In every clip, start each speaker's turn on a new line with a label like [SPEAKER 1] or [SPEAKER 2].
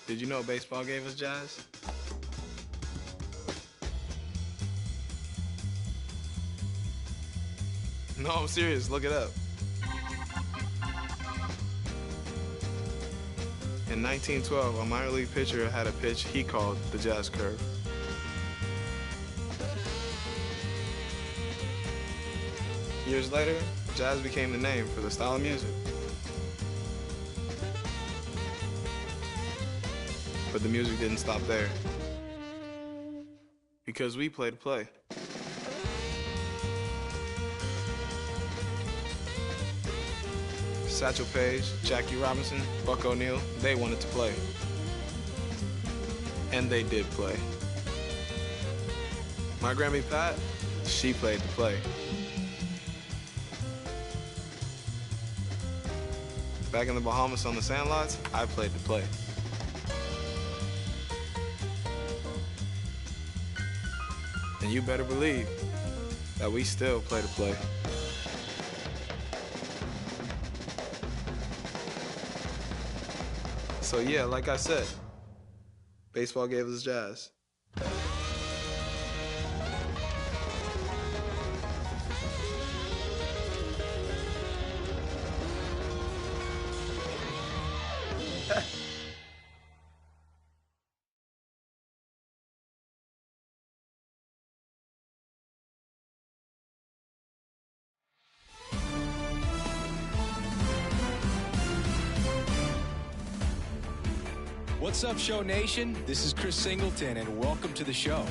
[SPEAKER 1] Did you know baseball gave us jazz? No, I'm serious. Look it up. In 1912, a minor league pitcher had a pitch he called the jazz curve. Years later, jazz became the name for the style of music. But the music didn't stop there. Because we play to play. Satchel Paige, Jackie Robinson, Buck O'Neil, they wanted to play. And they did play. My Grammy Pat, she played to play. Back in the Bahamas on the sandlots, I played to play. And you better believe that we still play to play. So yeah, like I said, baseball gave us jazz.
[SPEAKER 2] What's up, Show Nation? This is Chris Singleton, and welcome to the show.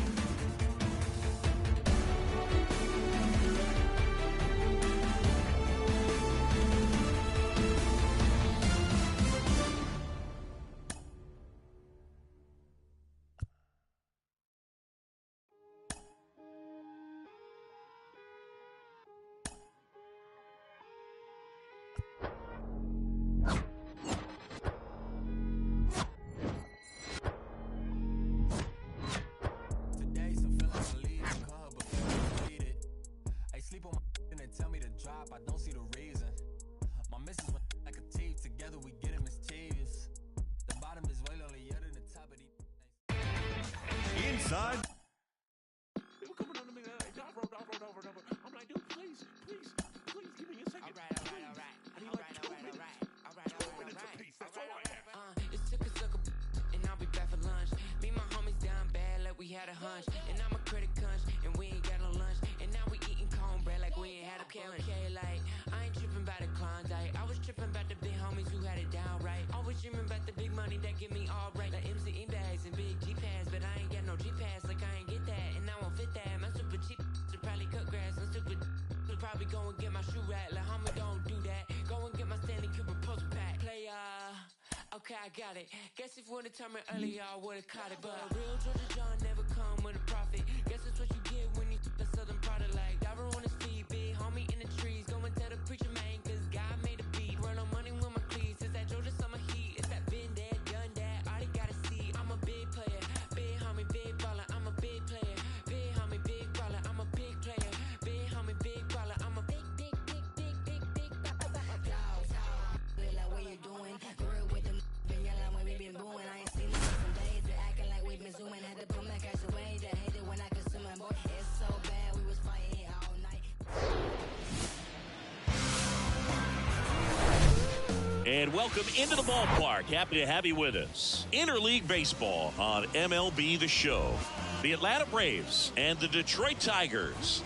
[SPEAKER 2] I don't see the reason. My missus went like a teeth. Together we get it mischievous. The bottom is way lonelier than the top of the
[SPEAKER 3] inside.
[SPEAKER 4] They were coming on to me like, over. I'm like, dude, please, give me a second. All right. I need like 2 minutes. All right. 2 minutes apiece, that's all I have.
[SPEAKER 5] It took a sucker, and I'll be back for lunch. Me and my homies down bad like we had a hunch. And I'm a critic hunch, and we ain't got no lunch. And now we eating cornbread like we ain't had a lunch. Okay, like, I ain't tripping about the Klondike. I was tripping about the big homies who had it down right. Always dreaming about the big money that get me all right. Like MCE bags and big G-pads, but I ain't got no G-pads, like I ain't get that. And I won't fit that. My super cheap should probably cut grass. I'm stupid should probably go and get my shoe rack. Like, homie, don't do that. Go and get my Stanley Cooper puzzle pack. Play, okay, I got it. Guess if you would've told me earlier, I would've caught it. But a real Georgia John never come with a profit. Guess that's what you get when you the southern product. Like diver on his feet, big homie in the trees. Go and tell the preacher man, cause God made a beat. Roll on money with my cleats. It's that Georgia summer heat. It's that been there, done that. All they gotta see. I'm a big player, big homie, big baller. I'm a big player, big homie, big baller. I'm a big player, big homie, big baller. I'm a big dogs. Like what you doing? Real with them, been yelling when we been booing. I ain't seen them for some days. They acting like we been zooming. Had to put my cash away. They hate it when I consume my boy. It's so bad, we was fighting all night.
[SPEAKER 3] And welcome into the ballpark. Happy to have you with us. Interleague Baseball on MLB The Show. The Atlanta Braves and the Detroit Tigers.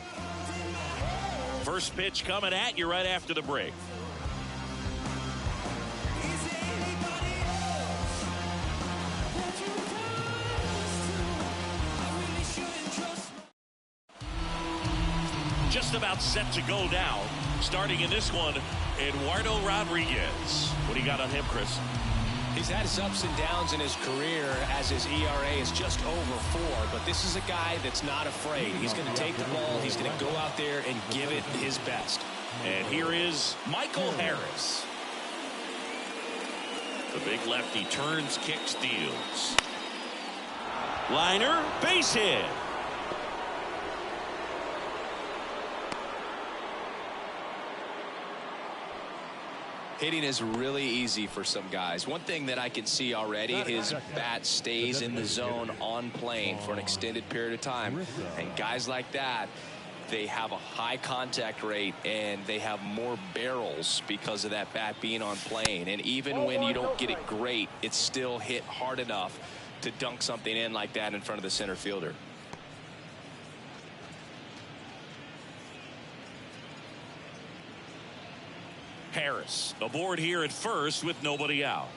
[SPEAKER 3] First pitch coming at you right after the break. Just about set to go down. Starting in this one, Eduardo Rodriguez. What do you got on him, Chris?
[SPEAKER 2] He's had his ups and downs in his career as his ERA is just over 4, but this is a guy that's not afraid. He's going to take the ball. He's going to go out there and give it his best.
[SPEAKER 3] And here is Michael Harris. The big lefty turns, kicks, deals. Liner, base hit.
[SPEAKER 2] Hitting is really easy for some guys. One thing that I can see already, his bat stays in the zone on plane for an extended period of time. And guys like that, they have a high contact rate and they have more barrels because of that bat being on plane. And even when you don't get it great, it's still hit hard enough to dunk something in like that in front of the center fielder.
[SPEAKER 3] Harris aboard here at first with nobody out.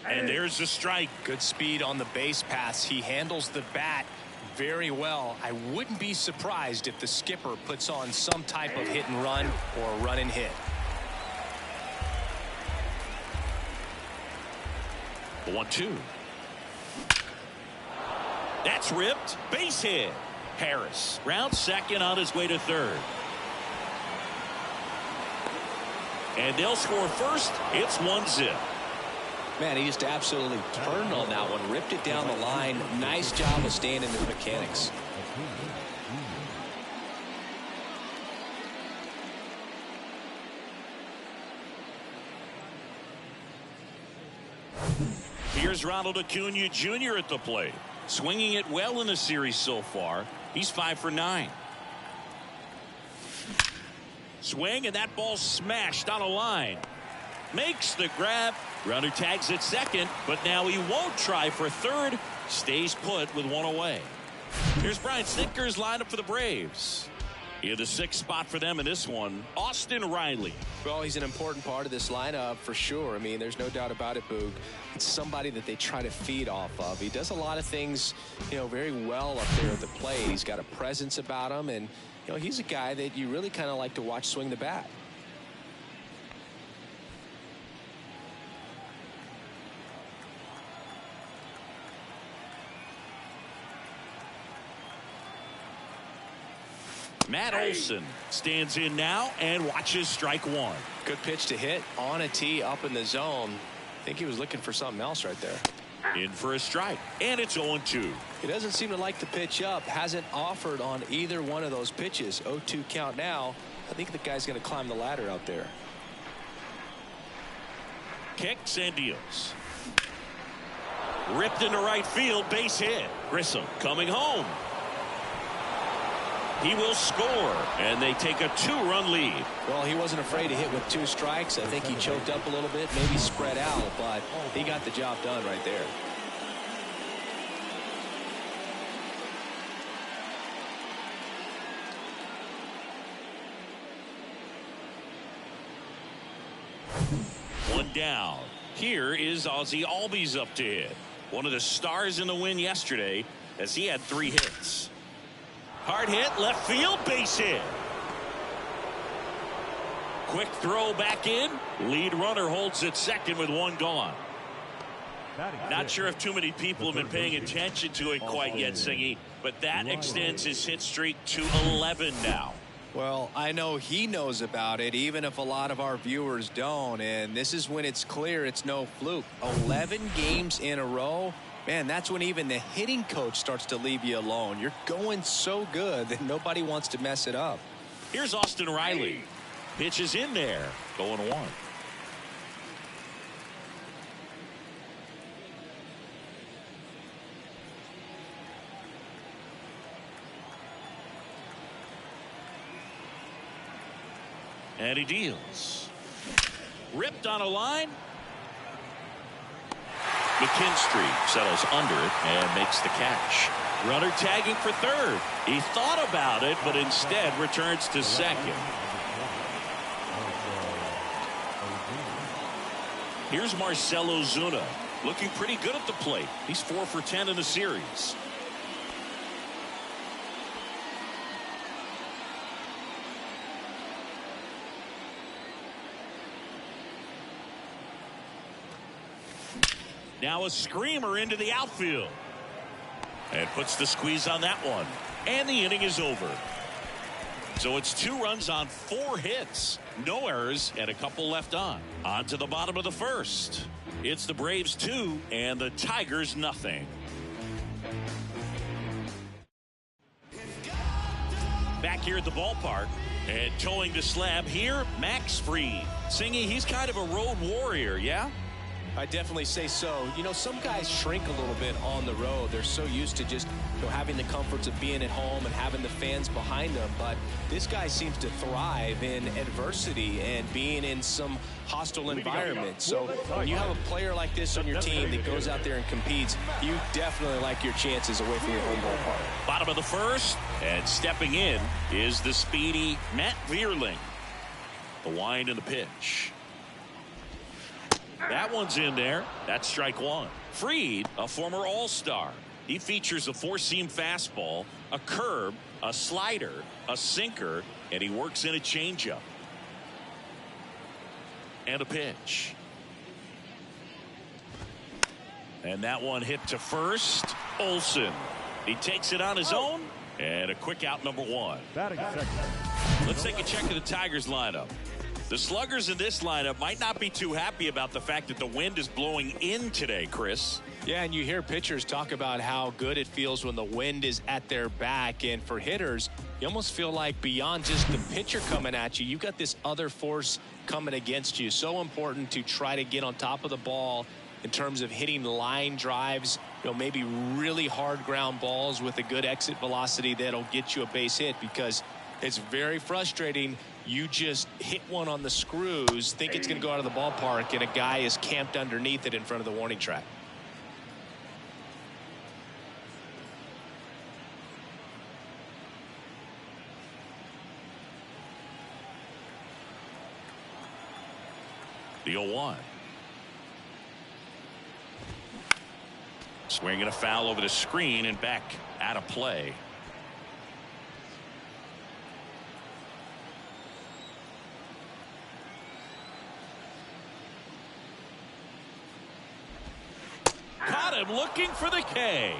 [SPEAKER 3] And there's the strike.
[SPEAKER 2] Good speed on the base pass. He handles the bat very well. I wouldn't be surprised if the skipper puts on some type of hit and run or run and hit.
[SPEAKER 3] 1-2. That's ripped. Base hit. Harris rounds second on his way to third. And they'll score first. It's 1-0.
[SPEAKER 2] Man, he just absolutely turned on that one, ripped it down the line. Nice job of staying in his mechanics.
[SPEAKER 3] Here's Ronald Acuna Jr. at the plate. Swinging it well in the series so far. He's 5 for 9. Swing, and that ball smashed on a line. Makes the grab. Runner tags at second, but now he won't try for third. Stays put with one away. Here's Brian Snitker's lineup for the Braves. In the 6th spot for them in this one, Austin Riley.
[SPEAKER 2] Well, he's an important part of this lineup for sure. I mean, there's no doubt about it, Boog. It's somebody that they try to feed off of. He does a lot of things, very well up there at the plate. He's got a presence about him, and he's a guy that you really kind of like to watch swing the bat.
[SPEAKER 3] Matt Olson stands in now and watches strike one.
[SPEAKER 2] Good pitch to hit on a tee up in the zone. I think he was looking for something else right there.
[SPEAKER 3] In for a strike, and it's 0-2.
[SPEAKER 2] He doesn't seem to like the pitch up. Hasn't offered on either one of those pitches. 0-2 count now. I think the guy's going to climb the ladder out there.
[SPEAKER 3] Kicks and deals. Ripped into right field, base hit. Grissom coming home. He will score, and they take a 2-run lead.
[SPEAKER 2] Well, he wasn't afraid to hit with 2 strikes. I think he choked up a little bit, maybe spread out, but he got the job done right there.
[SPEAKER 3] One down. Here is Ozzie Albies up to hit. One of the stars in the win yesterday, as he had 3 hits. Hard hit, left field, base hit. Quick throw back in. Lead runner holds at second with 1 gone. Not sure if too many people have been paying attention to it quite yet, Singy, but that extends his hit streak to 11 now.
[SPEAKER 2] Well, I know he knows about it, even if a lot of our viewers don't, and this is when it's clear it's no fluke. 11 games in a row. Man, that's when even the hitting coach starts to leave you alone. You're going so good that nobody wants to mess it up.
[SPEAKER 3] Here's Austin Riley. Pitch is in there. 0-1. And he deals. Ripped on a line. McKinstry settles under it and makes the catch. Runner tagging for third. He thought about it, but instead returns to second. Here's Marcell Ozuna, looking pretty good at the plate. He's 4 for 10 in the series. Now a screamer into the outfield. And puts the squeeze on that one. And the inning is over. So it's 2 runs on 4 hits. No errors and a couple left on. On to the bottom of the first. It's the Braves 2 and the Tigers nothing. Back back here at the ballpark. And towing the slab here, Max Fried. Singy, he's kind of a road warrior, yeah?
[SPEAKER 2] I definitely say so. You know, some guys shrink a little bit on the road. They're so used to just, you know, having the comforts of being at home and having the fans behind them. But this guy seems to thrive in adversity and being in some hostile environment. So when you have a player like this on your team that goes out there and competes, you definitely like your chances away from your home ballpark.
[SPEAKER 3] Bottom of the first, and stepping in is the speedy Matt Vierling. The wind and the pitch. That one's in there. That's strike one. Fried, a former All-Star. He features a four-seam fastball, a curve, a slider, a sinker, and he works in a changeup. And a pitch. And that one hit to first. Olsen. He takes it on his own. And a quick out, number one. Let's take a check of the Tigers lineup. The sluggers in this lineup might not be too happy about the fact that the wind is blowing in today, Chris.
[SPEAKER 2] Yeah, and you hear pitchers talk about how good it feels when the wind is at their back. And for hitters, you almost feel like beyond just the pitcher coming at you, you've got this other force coming against you. So important to try to get on top of the ball in terms of hitting line drives, you know, maybe really hard ground balls with a good exit velocity that'll get you a base hit, because it's very frustrating. You just hit one on the screws, think it's going to go out of the ballpark, and a guy is camped underneath it in front of the warning track.
[SPEAKER 3] The 0-1. Swinging a foul over the screen and back out of play. Caught him looking for the K.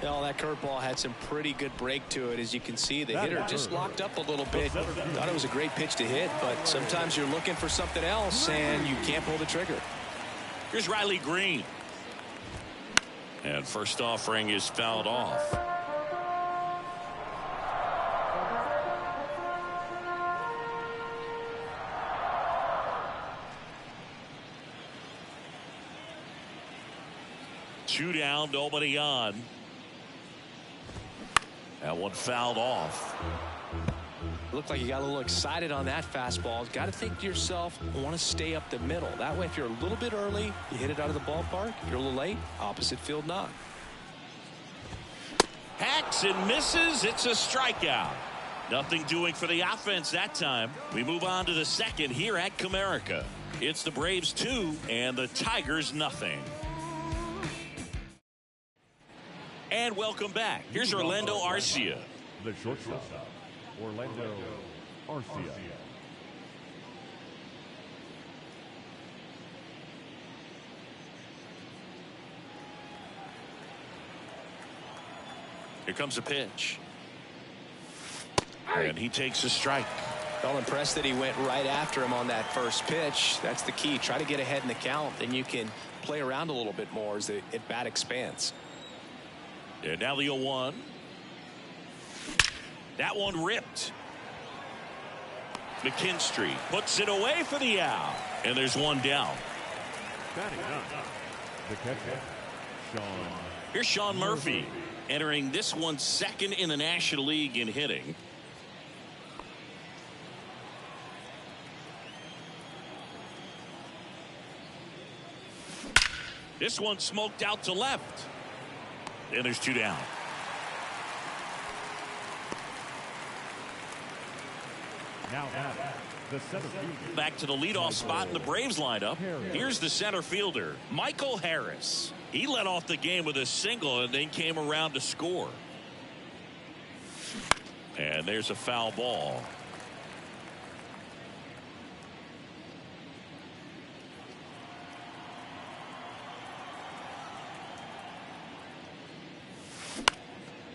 [SPEAKER 2] Well, that curveball had some pretty good break to it. As you can see, the hitter just locked up a little bit. Thought it was a great pitch to hit, but sometimes you're looking for something else and you can't pull the trigger.
[SPEAKER 3] Here's Riley Green. And first offering is fouled off. Two down, nobody on. That one fouled off.
[SPEAKER 2] Looked like you got a little excited on that fastball. Got to think to yourself, want to stay up the middle. That way, if you're a little bit early, you hit it out of the ballpark. If you're a little late, opposite field knock.
[SPEAKER 3] Hacks and misses. It's a strikeout. Nothing doing for the offense that time. We move on to the second here at Comerica. It's the Braves 2 and the Tigers nothing. And welcome back. Here's Orlando Arcia.
[SPEAKER 6] The shortstop, Orlando Arcia.
[SPEAKER 3] Here comes a pitch. And he takes a strike.
[SPEAKER 2] Well, impressed that he went right after him on that first pitch. That's the key. Try to get ahead in the count, then you can play around a little bit more as the at-bat expands.
[SPEAKER 3] And now the 0-1. That one ripped. McKinstry puts it away for the out. And there's one down.
[SPEAKER 6] Batting up, the catcher, Sean.
[SPEAKER 3] Here's Sean Murphy entering this one second in the National League in hitting. This one smoked out to left. And there's two down.
[SPEAKER 6] Now the center fielder.
[SPEAKER 3] Back to the leadoff spot in the Braves lineup. Here's the center fielder, Michael Harris. He led off the game with a single and then came around to score. And there's a foul ball.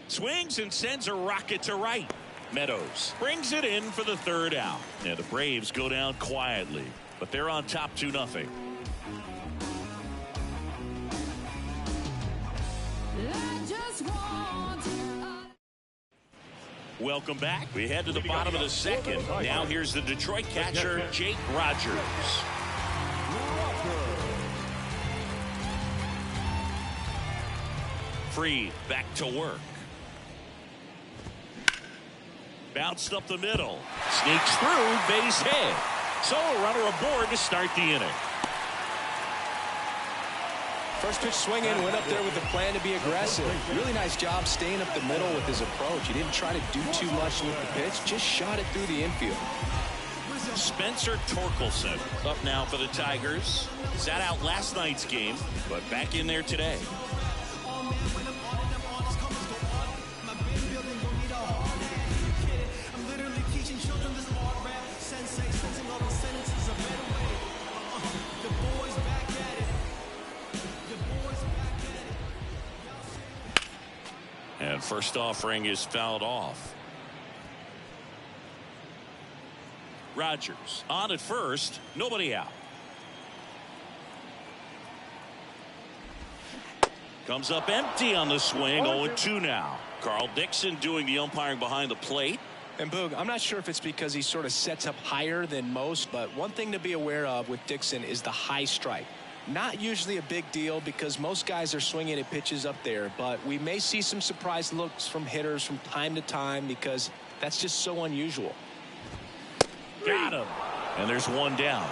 [SPEAKER 3] Swings and sends a rocket to right. Meadows brings it in for the third out. And the Braves go down quietly, but they're on top 2-0. Welcome back. We head to the bottom of the second. Now here's the Detroit catcher, Jake Rogers. Free, back to work. Bounced up the middle. Sneaks through, base hit. So a runner aboard to start the inning.
[SPEAKER 2] First pitch swinging, went up there with the plan to be aggressive. Really nice job staying up the middle with his approach. He didn't try to do too much with the pitch, just shot it through the infield.
[SPEAKER 3] Spencer Torkelson up now for the Tigers. Sat out last night's game, but back in there today. And first offering is fouled off. Rogers on at first, nobody out. Comes up empty on the swing, 0-2 now. Carl Dixon doing the umpiring behind the plate.
[SPEAKER 2] And Boog, I'm not sure if it's because he sort of sets up higher than most, but one thing to be aware of with Dixon is the high strike. Not usually a big deal because most guys are swinging at pitches up there, but we may see some surprise looks from hitters from time to time because that's just so unusual.
[SPEAKER 3] Got him. And there's one down.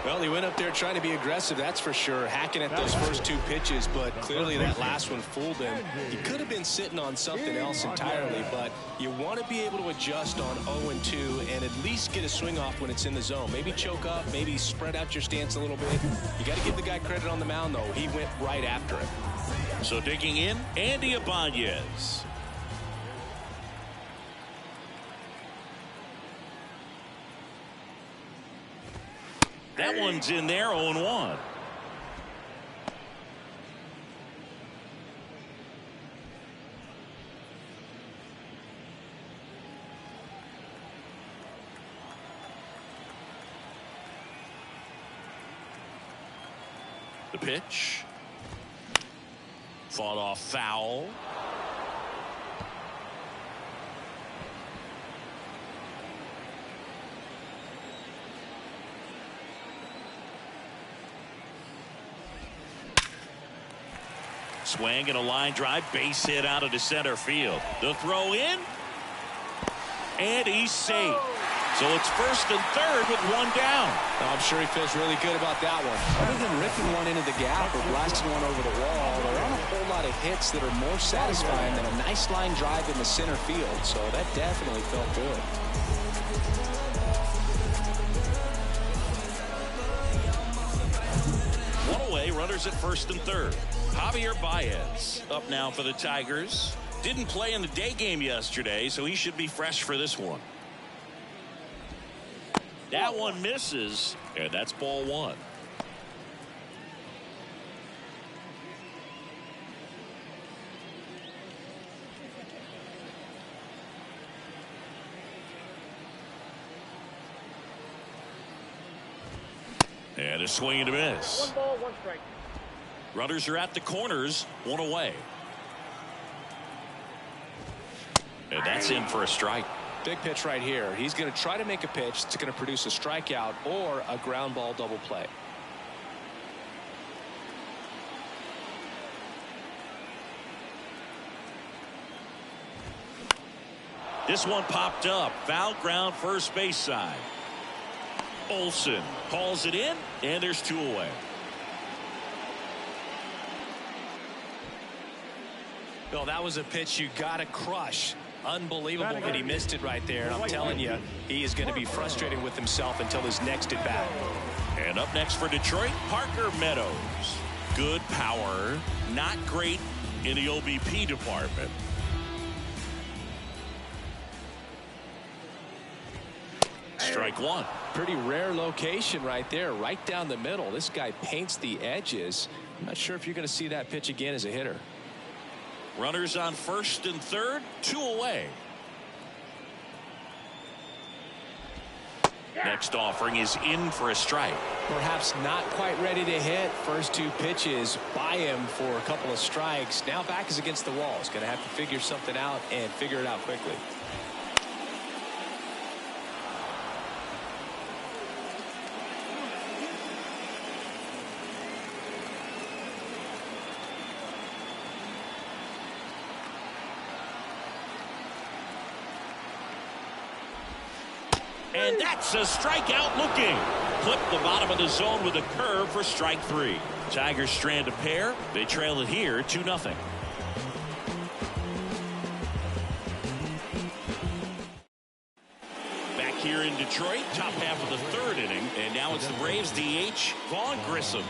[SPEAKER 2] Well, he went up there trying to be aggressive, that's for sure, hacking at those first two pitches, but clearly that last one fooled him. He could have been sitting on something else entirely, but you want to be able to adjust on 0-2 and at least get a swing off when it's in the zone. Maybe choke up, maybe spread out your stance a little bit. You got to give the guy credit on the mound, though. He went right after it.
[SPEAKER 3] So digging in, Andy Ibanez. That one's in there, 0-1. The pitch. Fought off foul. Swing and a line drive, base hit out of the center field. The throw in, and he's safe. So it's first and third with one down.
[SPEAKER 2] I'm sure he feels really good about that one. Other than ripping one into the gap or blasting one over the wall, there aren't a whole lot of hits that are more satisfying than a nice line drive in the center field. So that definitely felt good.
[SPEAKER 3] One away, runners at first and third. Javier Baez up now for the Tigers. Didn't play in the day game yesterday, so he should be fresh for this one. That one misses, and that's ball one. And a swing and a miss.
[SPEAKER 7] 1 ball, 1 strike.
[SPEAKER 3] Runners are at the corners, one away. And that's in for a strike.
[SPEAKER 2] Big pitch right here. He's going to try to make a pitch that's going to produce a strikeout or a ground ball double play.
[SPEAKER 3] This one popped up. Foul ground, first base side. Olsen calls it in, and there's 2 away.
[SPEAKER 2] Bill, that was a pitch you got to crush. Unbelievable that he missed it right there. And I'm telling you, he is going to be frustrated with himself until his next at bat.
[SPEAKER 3] And up next for Detroit, Parker Meadows. Good power, not great in the OBP department. Strike one.
[SPEAKER 2] Pretty rare location right there, right down the middle. This guy paints the edges. I'm not sure if you're going to see that pitch again as a hitter.
[SPEAKER 3] Runners on first and third, 2 away. Next offering is in for a strike.
[SPEAKER 2] Perhaps not quite ready to hit. First 2 pitches by him for a couple of strikes. Now back is against the wall. He's going to have to figure something out and figure it out quickly.
[SPEAKER 3] And that's a strikeout looking. Clip the bottom of the zone with a curve for strike 3. Tigers strand a pair. They trail it here 2-0. Back here in Detroit, top half of the 3rd inning. And now it's the Braves DH, Vaughn Grissom.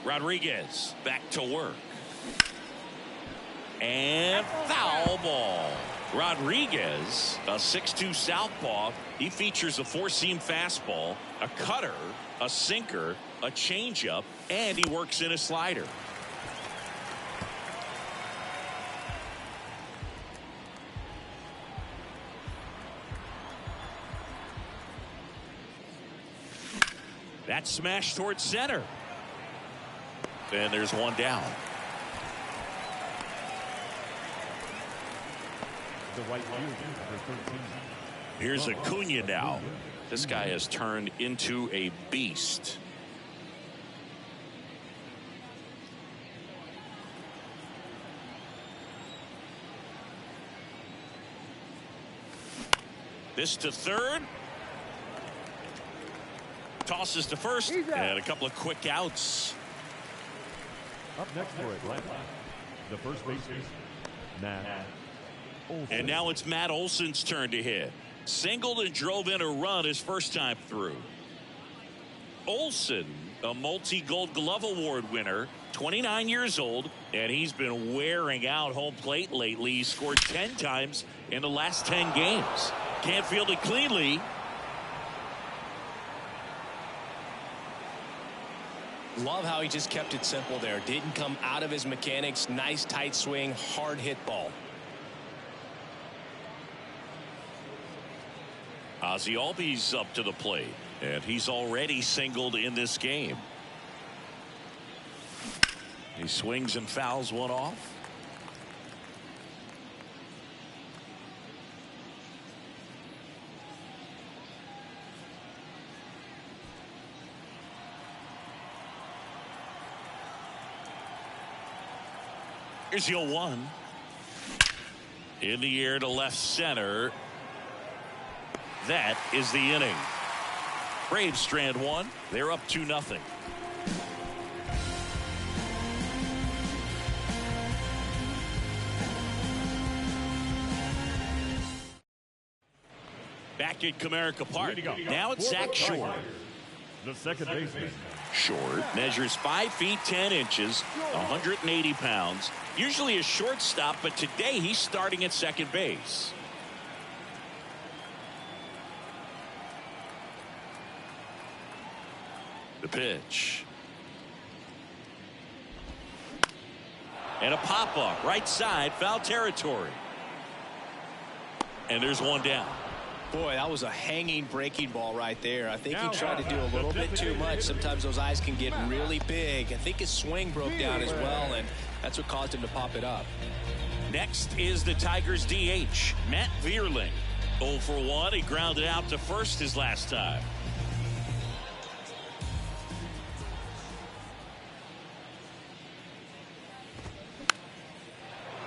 [SPEAKER 3] Rodriguez back to work. And foul ball. Rodriguez, a 6'2 southpaw. He features a 4-seam fastball, a cutter, a sinker, a changeup, and he works in a slider. That smash towards center. And there's one down.
[SPEAKER 6] The right fielder, number 13.
[SPEAKER 3] Here's Acuna now. This guy has turned into a beast. This to third. Tosses to first. And a couple of quick outs.
[SPEAKER 6] Up next for Atlanta, the first baseman, Matt Olson.
[SPEAKER 3] And now it's Matt Olson's turn to hit. Singled and drove in a run his first time through. Olson, a multi-Gold Glove Award winner, 29 years old, and he's been wearing out home plate lately. He scored 10 times in the last 10 games. Can't field it cleanly.
[SPEAKER 2] Love how he just kept it simple there. Didn't come out of his mechanics. Nice tight swing, hard hit ball.
[SPEAKER 3] Ozzie Albies up to the plate, and he's already singled in this game. He swings and fouls one off. Here's your 1. In the air to left center. That is the inning. Braves strand 1. They're up 2-0. Back at Comerica Park. Now it's Zach Short.
[SPEAKER 6] The second baseman.
[SPEAKER 3] Short measures 5 feet 10 inches, 180 pounds. Usually a shortstop, but today he's starting at second base. The pitch. And a pop-up right side, foul territory. And there's one down.
[SPEAKER 2] Boy, that was a hanging breaking ball right there. I think he tried to do a little bit too much. Sometimes those eyes can get really big. I think his swing broke down as well, and that's what caused him to pop it up.
[SPEAKER 3] Next is the Tigers DH, Matt Vierling. 0 for 1. He grounded out to first his last time.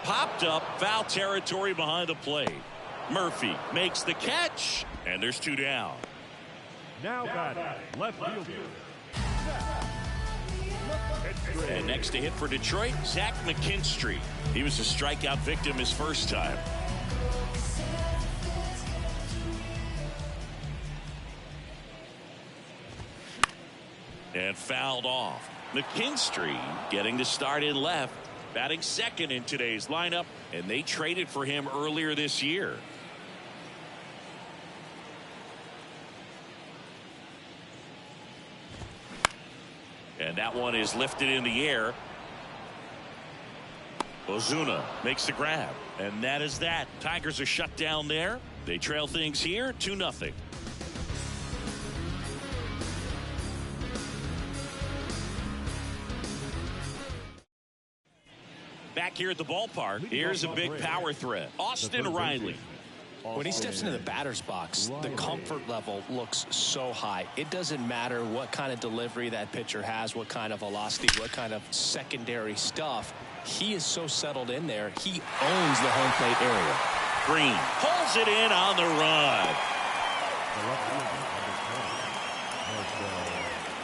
[SPEAKER 3] Popped up, foul territory behind the plate. Murphy makes the catch, and there's 2 down.
[SPEAKER 6] Now batting, left fielder.
[SPEAKER 3] And next to hit for Detroit, Zach McKinstry. He was a strikeout victim his first time. And fouled off. McKinstry getting the start in left, batting second in today's lineup, and they traded for him earlier this year. And that one is lifted in the air. Ozuna makes the grab, and that is that. Tigers are shut down there. They trail things here 2-0. Back here at the ballpark, here's a big power threat. Austin Riley.
[SPEAKER 2] When he steps into the batter's box, the comfort level looks so high. It doesn't matter what kind of delivery that pitcher has, what kind of velocity, what kind of secondary stuff. He is so settled in there. He owns the home plate area.
[SPEAKER 3] Green pulls it in on the run.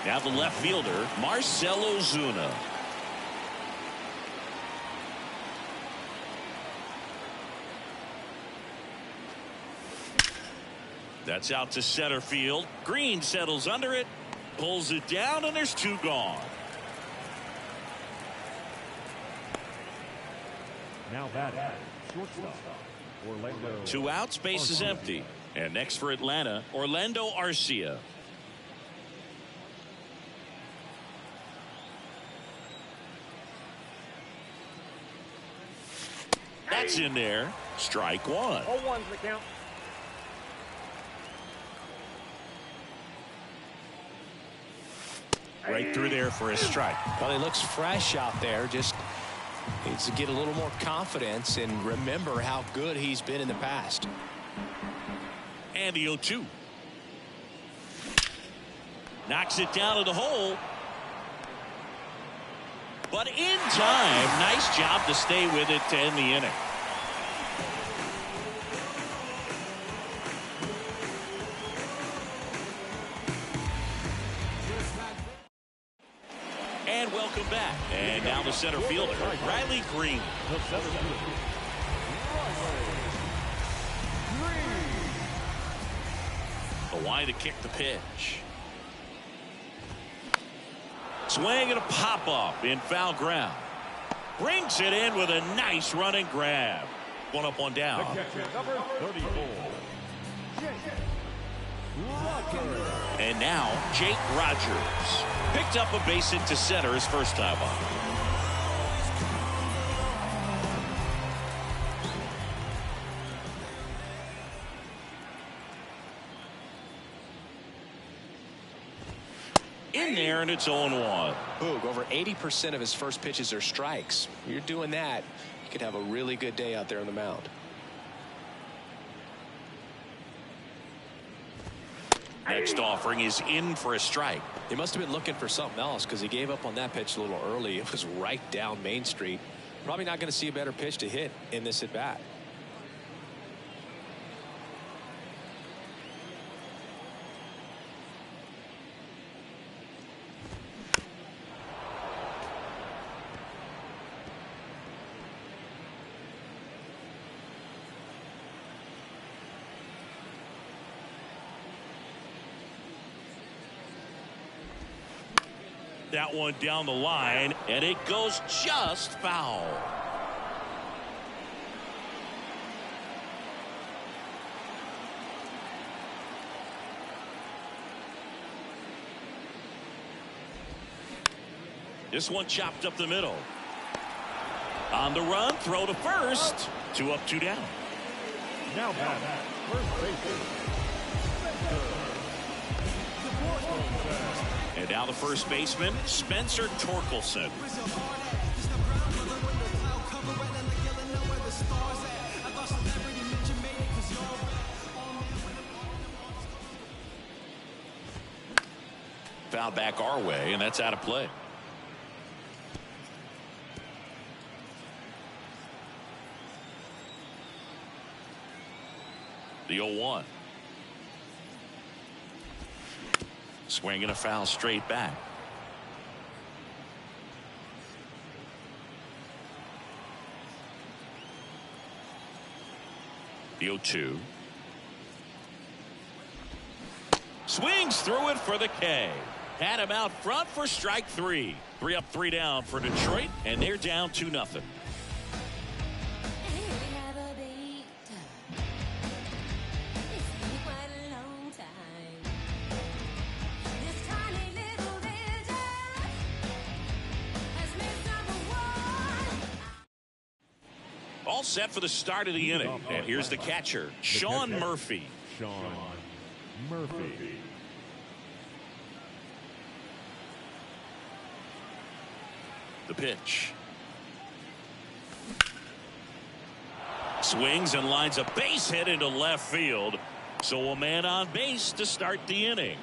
[SPEAKER 3] Now the left fielder, Marcell Ozuna. That's out to center field. Green settles under it, pulls it down, and there's 2 gone.
[SPEAKER 6] Now batting, shortstop, Orlando.
[SPEAKER 3] 2 outs, base is empty. And next for Atlanta, Orlando Arcia. That's in there. Strike 1.
[SPEAKER 6] 0-1's the count.
[SPEAKER 3] Right through there for a strike.
[SPEAKER 2] Well, he looks fresh out there. Just needs to get a little more confidence and remember how good he's been in the past.
[SPEAKER 3] And the 0-2. Knocks it down to the hole. But in time, nice job to stay with it to end the inning. And welcome back. And now the center fielder, Riley Green.
[SPEAKER 6] The center fielder,
[SPEAKER 3] The wide to kick the pitch. Swing and a pop-up in foul ground. Brings it in with a nice running grab. 1 up, 1 down.
[SPEAKER 6] the catcher, number 34, Jake Rogers.
[SPEAKER 3] And now Jake Rogers picked up a base hit to center his first time up. In there, and it's 0-1.
[SPEAKER 2] Boog, over 80% of his first pitches are strikes. You're doing that, you could have a really good day out there on the mound.
[SPEAKER 3] Next offering is in for a strike.
[SPEAKER 2] He must have been looking for something else because he gave up on that pitch a little early. It was right down Main Street. Probably not going to see a better pitch to hit in this at bat.
[SPEAKER 3] That one down the line, and it goes just foul. This one chopped up the middle. On the run, throw to first. 2 up, 2 down.
[SPEAKER 6] Now batting, first baseman,
[SPEAKER 3] And now the first baseman, Spencer Torkelson. Foul back our way, and that's out of play. The 0-1. Swinging a foul straight back. The 0-2. Swings through it for the K. Had him out front for strike 3. 3 up, 3 down for Detroit, and they're down 2-0. All set for the start of the inning. And here's the catcher, Sean Murphy.
[SPEAKER 6] Sean Murphy.
[SPEAKER 3] The pitch. Swings and lines a base hit into left field. So a man on base to start the inning.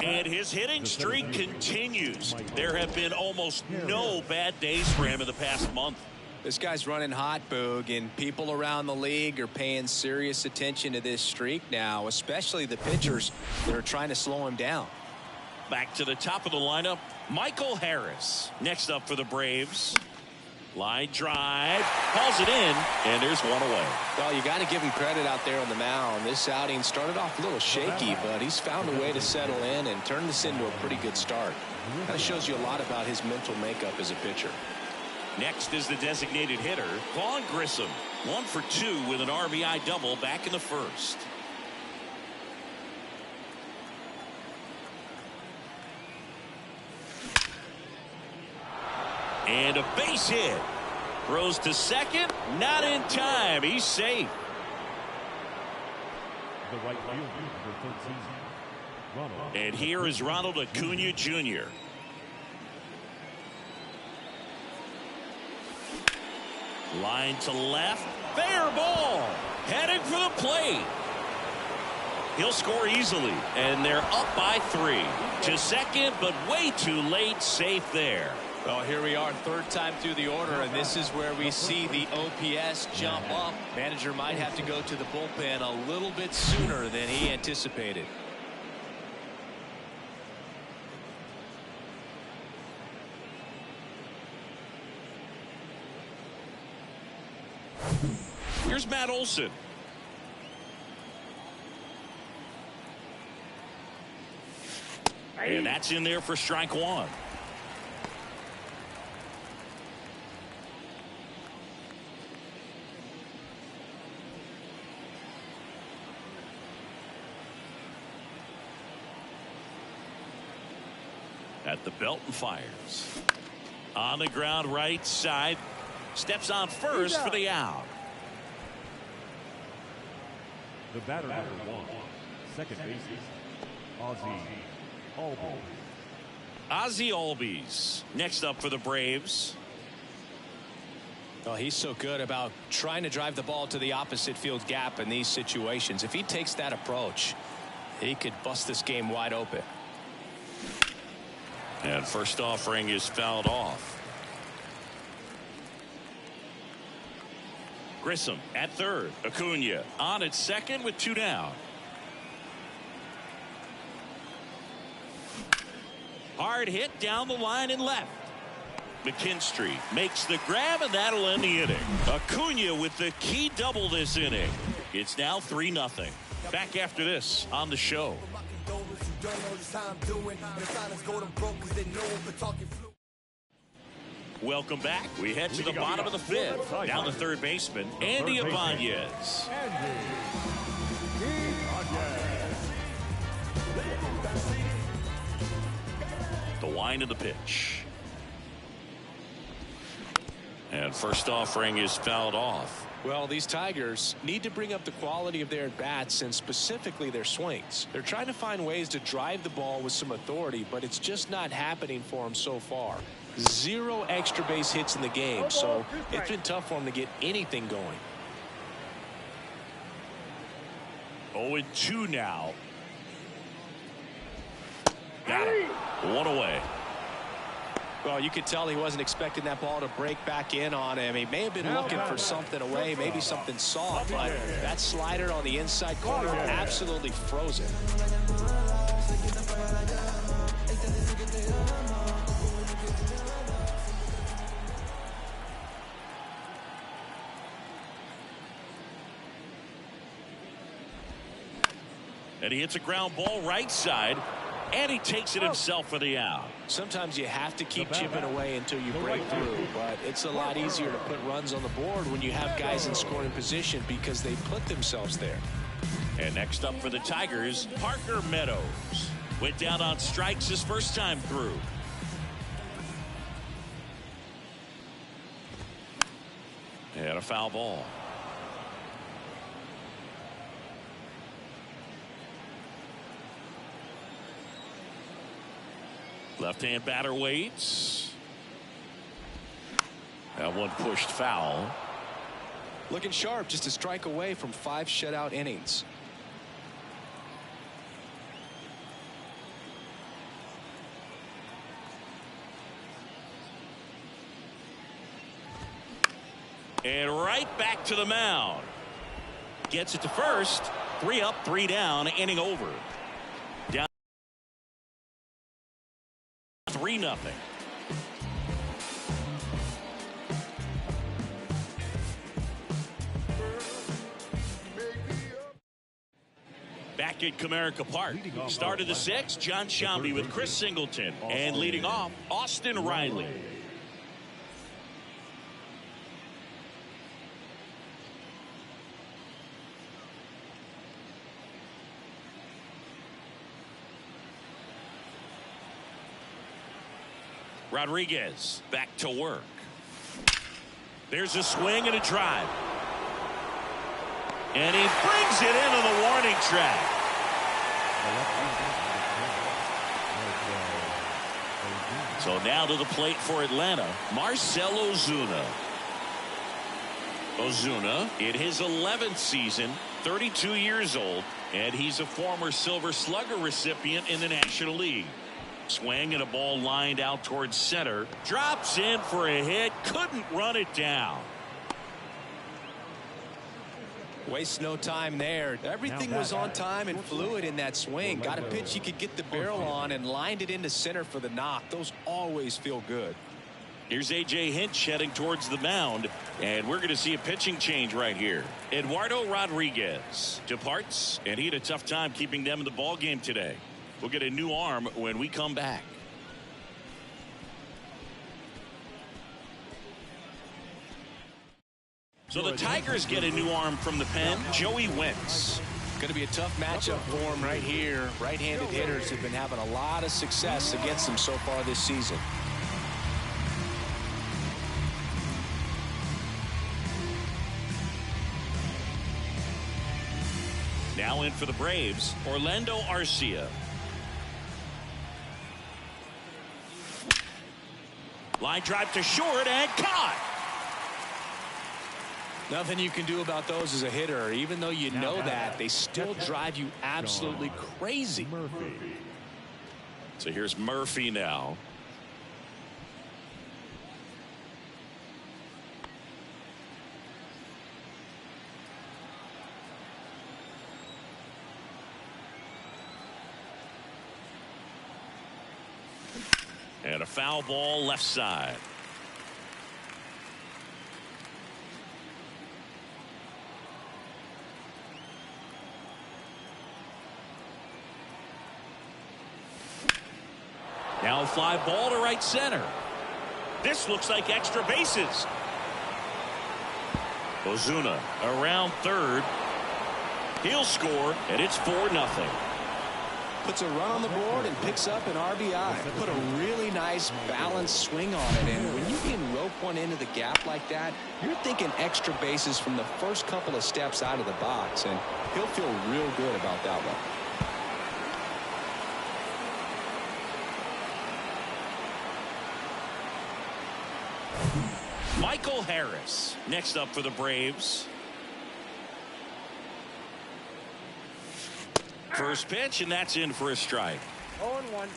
[SPEAKER 3] And his hitting streak continues. There have been almost no bad days for him in the past month.
[SPEAKER 2] This guy's running hot, Boog, and people around the league are paying serious attention to this streak now, especially the pitchers that are trying to slow him down.
[SPEAKER 3] Back to the top of the lineup, Michael Harris. Next up for the Braves. Line drive, calls it in, and there's one away.
[SPEAKER 2] Well, you got to give him credit out there on the mound. This outing started off a little shaky, but he's found a way to settle in and turn this into a pretty good start. That shows you a lot about his mental makeup as a pitcher.
[SPEAKER 3] Next is the designated hitter, Vaughn Grissom. 1 for 2 with an RBI double back in the first. And a base hit. Throws to second. Not in time. He's safe.
[SPEAKER 6] The right fielder for 13, Ronald.
[SPEAKER 3] And here is Ronald Acuna Jr. Line to left. Fair ball. Headed for the plate. He'll score easily. And they're up by 3. To second, but way too late. Safe there.
[SPEAKER 2] Well, here we are, third time through the order, and this is where we see the OPS jump up. Manager might have to go to the bullpen a little bit sooner than he anticipated.
[SPEAKER 3] Here's Matt Olson. And that's in there for strike 1. At the belt and fires. On the ground right side. Steps on first for the out.
[SPEAKER 6] The batter number 1, second baseman, Ozzie Albies.
[SPEAKER 3] Ozzie Albies next up for the Braves.
[SPEAKER 2] Well, he's so good about trying to drive the ball to the opposite field gap in these situations. If he takes that approach, he could bust this game wide open.
[SPEAKER 3] And first offering is fouled off. Grissom at third. Acuna on at second with 2 down. Hard hit down the line and left. McKinstry makes the grab, and that'll end the inning. Acuna with the key double this inning. It's now 3-0. Back after this on the show. Welcome back. We head to the bottom of the 5th. Down the third baseman, Andy Ibanez. The line of the pitch. And first offering is fouled off.
[SPEAKER 2] Well, these Tigers need to bring up the quality of their at-bats and specifically their swings. They're trying to find ways to drive the ball with some authority, but it's just not happening for them so far. 0 extra base hits in the game, so it's been tough for them to get anything going.
[SPEAKER 3] 0-2 now. Got him. 1 away.
[SPEAKER 2] Well, you could tell he wasn't expecting that ball to break back in on him. He may have been looking for something away, maybe something soft, but that slider on the inside corner absolutely froze it.
[SPEAKER 3] And he hits a ground ball right side, and he takes it himself for the out.
[SPEAKER 2] Sometimes you have to keep chipping away until you break through, but it's a lot easier to put runs on the board when you have guys in scoring position because they put themselves there.
[SPEAKER 3] And next up for the Tigers, Parker Meadows. Went down on strikes his first time through. And a foul ball. Left-hand batter waits. That one pushed foul.
[SPEAKER 2] Looking sharp, just a strike away from 5 shutout innings.
[SPEAKER 3] And right back to the mound. Gets it to first. 3 up, 3 down, inning over. Down 3-0. Back at Comerica Park. Start of the 6th, John Shambi with Chris Singleton. And leading off, Austin Riley. Rodriguez back to work. There's a swing and a drive. And he brings it into the warning track. So now to the plate for Atlanta, Marcell Ozuna. Ozuna in his 11th season, 32 years old, and he's a former Silver Slugger recipient in the National League. Swing and a ball lined out towards center. Drops in for a hit. Couldn't run it down.
[SPEAKER 2] Waste no time there. Everything was on time and fluid in that swing. Got a pitch he could get the barrel on and lined it into center for the knock. Those always feel good.
[SPEAKER 3] Here's A.J. Hinch heading towards the mound, and we're going to see a pitching change right here. Eduardo Rodriguez departs, and he had a tough time keeping them in the ball game today. We'll get a new arm when we come back. So the Tigers get a new arm from the pen, Joey Wentz.
[SPEAKER 2] Going to be a tough matchup for him right here. Right-handed hitters have been having a lot of success against them so far this season.
[SPEAKER 3] Now in for the Braves, Orlando Arcia. Line drive to short and caught.
[SPEAKER 2] Nothing you can do about those as a hitter. Even though you know that, they still drive you absolutely crazy.
[SPEAKER 3] So here's Murphy now. And a foul ball left side. Now a fly ball to right center. This looks like extra bases. Ozuna around third. He'll score, and it's 4-0.
[SPEAKER 2] Puts a run on the board and picks up an RBI. Put a really nice balanced swing on it. And when you can rope one into the gap like that, you're thinking extra bases from the first couple of steps out of the box. And he'll feel real good about that one.
[SPEAKER 3] Michael Harris next up for the Braves. First pitch, and that's in for a strike.
[SPEAKER 6] 0-1.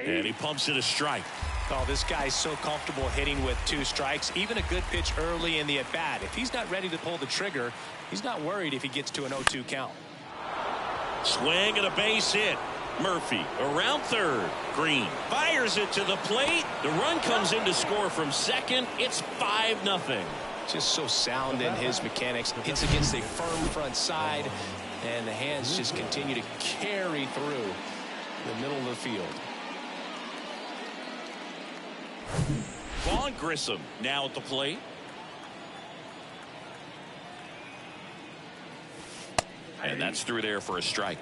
[SPEAKER 3] And he pumps it a strike.
[SPEAKER 2] Oh, this guy's so comfortable hitting with 2 strikes. Even a good pitch early in the at-bat. If he's not ready to pull the trigger, he's not worried if he gets to an 0-2 count.
[SPEAKER 3] Swing and a base hit. Murphy around third. Green fires it to the plate. The run comes in to score from second. It's 5-0.
[SPEAKER 2] Just so sound in his mechanics. Hits against a firm front side, and the hands just continue to carry through the middle of the field.
[SPEAKER 3] Vaughn Grissom now at the plate. And that's through there for a strike.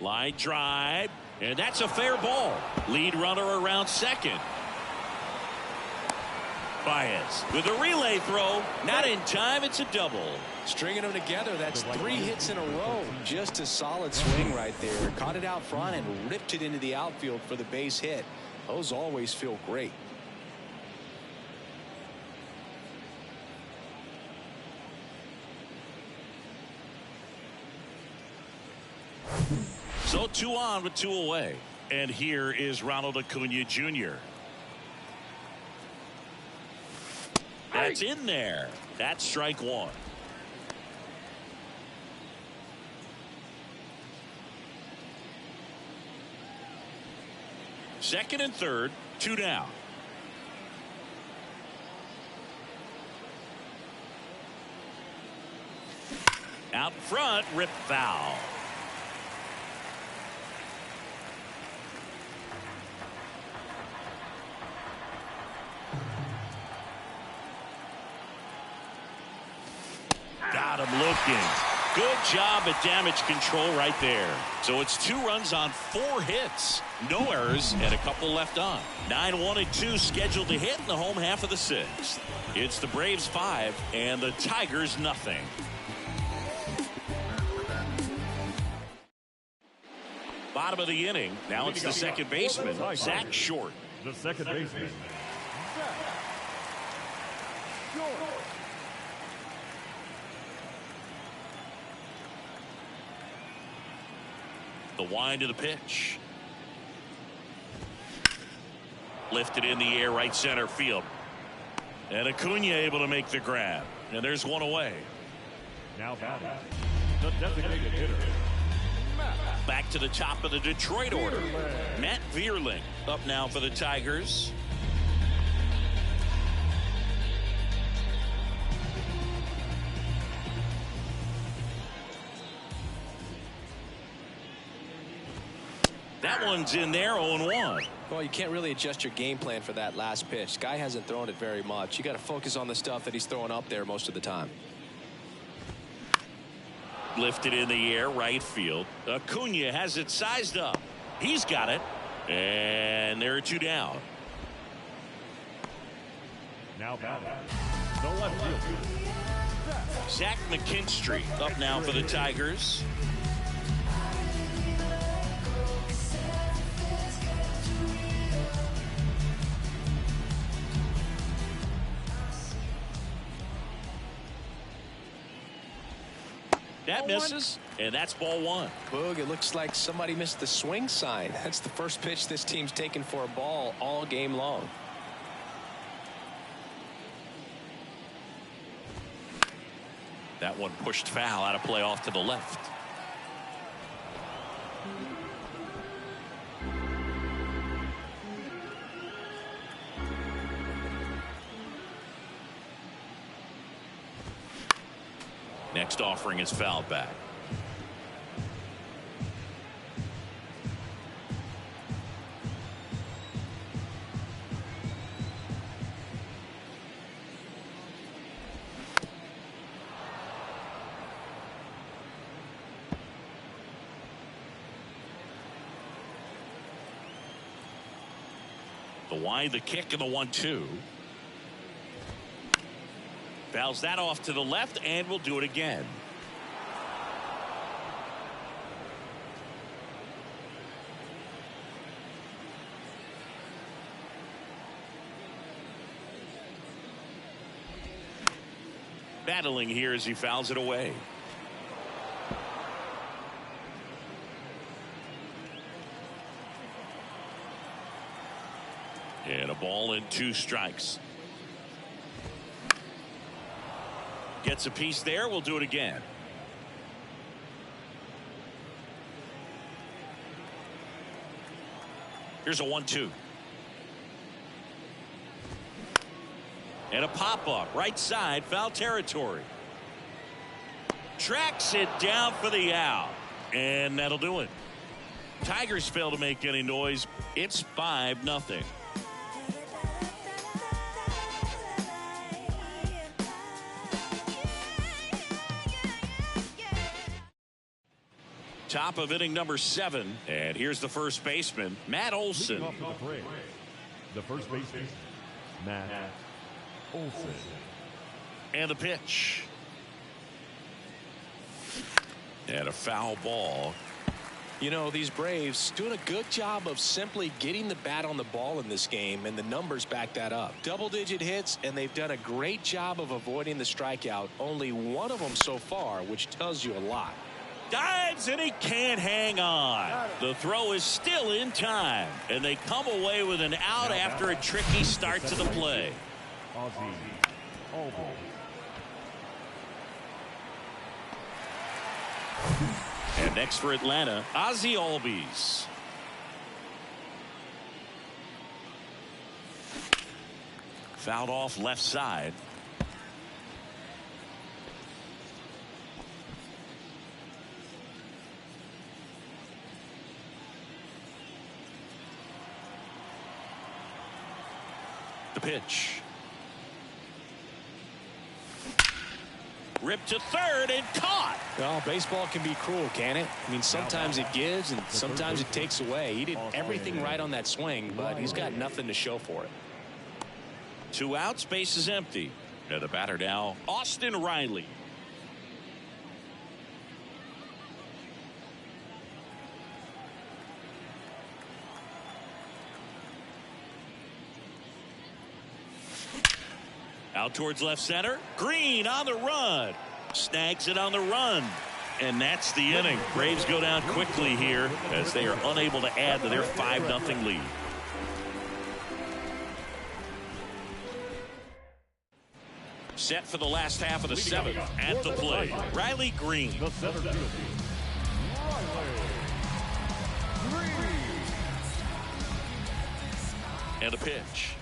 [SPEAKER 3] Line drive, and that's a fair ball. Lead runner around second. Baez with a relay throw, not in time. It's a double.
[SPEAKER 2] Stringing them together, that's 3 hits in a row. Just a solid swing right there. Caught it out front and ripped it into the outfield for the base hit. Those always feel great.
[SPEAKER 3] So 2 on with 2 away. And here is Ronald Acuna Jr. That's in there. That's strike 1. Second and third, 2 down. Out front, rip foul. Got him looking. Good job at damage control right there. So it's 2 runs on 4 hits. No errors and a couple left on. 9-1 and 2 scheduled to hit in the home half of the 6th. It's the Braves 5 and the Tigers nothing. Bottom of the inning. Now it's the second baseman, Zach Short.
[SPEAKER 6] The second baseman.
[SPEAKER 3] The wind of the pitch. Lifted in the air, right center field. And Acuna able to make the grab. And there's 1 away.
[SPEAKER 6] Now batting, the designated hitter.
[SPEAKER 3] Back to the top of the Detroit order. Matt Vierling up now for the Tigers. That one's in there, 0-1.
[SPEAKER 2] Well, you can't really adjust your game plan for that last pitch. Guy hasn't thrown it very much. You got to focus on the stuff that he's throwing up there most of the time.
[SPEAKER 3] Lifted in the air, right field. Acuna has it sized up. He's got it. And there are 2 down.
[SPEAKER 6] Now batting, the left fielder.
[SPEAKER 3] Zach McKinstry up now for the Tigers. That misses, and that's ball 1.
[SPEAKER 2] Boog, it looks like somebody missed the swing sign. That's the first pitch this team's taken for a ball all game long.
[SPEAKER 3] That one pushed foul out of play off to the left. Next offering is fouled back. The wind, the kick, and the 1-2. Fouls that off to the left, and we'll do it again. Battling here as he fouls it away. And a ball and 2 strikes. Gets a piece there. We'll do it again. Here's a 1-2. And a pop-up. Right side. Foul territory. Tracks it down for the out. And that'll do it. Tigers fail to make any noise. It's 5-0. Top of inning number 7. And here's the first baseman, Matt Olson.
[SPEAKER 6] Off to the Braves, the first baseman, Matt Olson.
[SPEAKER 3] And the pitch. And a foul ball.
[SPEAKER 2] You know, these Braves doing a good job of simply getting the bat on the ball in this game, and the numbers back that up. Double-digit hits, and they've done a great job of avoiding the strikeout. Only one of them so far, which tells you a lot.
[SPEAKER 3] Dives, and he can't hang on. The throw is still in time, and they come away with an out after a tricky start to the play.
[SPEAKER 6] Ozzie Albies.
[SPEAKER 3] And next for Atlanta, Ozzie Albies. Fouled off left side. The pitch. Ripped to third and caught.
[SPEAKER 2] Well, baseball can be cruel, can it? I mean, sometimes it gives and sometimes it takes away. He did everything right on that swing, but he's got nothing to show for it.
[SPEAKER 3] 2 outs, base is empty. And the batter now, Austin Riley. Out towards left center. Green on the run. Snags it on the run. And that's the inning. Braves go down quickly here as they are unable to add to their 5-0 lead. Set for the last half of the 7th. At the plate, Riley Green.
[SPEAKER 6] The center fielder, Riley Green.
[SPEAKER 3] And a pitch.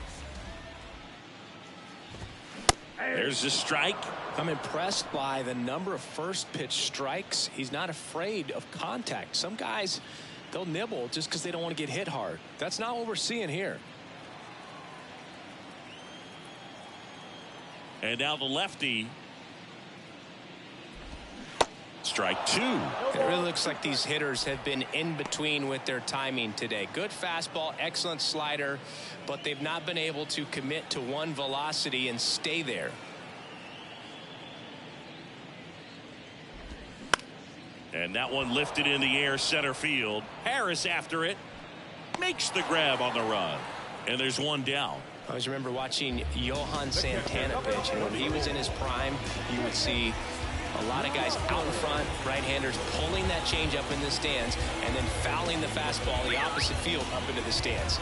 [SPEAKER 3] There's a strike.
[SPEAKER 2] I'm impressed by the number of first pitch strikes. He's not afraid of contact. Some guys, they'll nibble just because they don't want to get hit hard. That's not what we're seeing here.
[SPEAKER 3] And now the lefty. Strike 2.
[SPEAKER 2] It really looks like these hitters have been in between with their timing today. Good fastball, excellent slider, but they've not been able to commit to one velocity and stay there.
[SPEAKER 3] And that one lifted in the air center field. Harris after it. Makes the grab on the run. And there's one down.
[SPEAKER 2] I always remember watching Johan Santana pitch, and when he was in his prime, you would see a lot of guys out in front, right-handers pulling that change up in the stands and then fouling the fastball the opposite field up into the stands.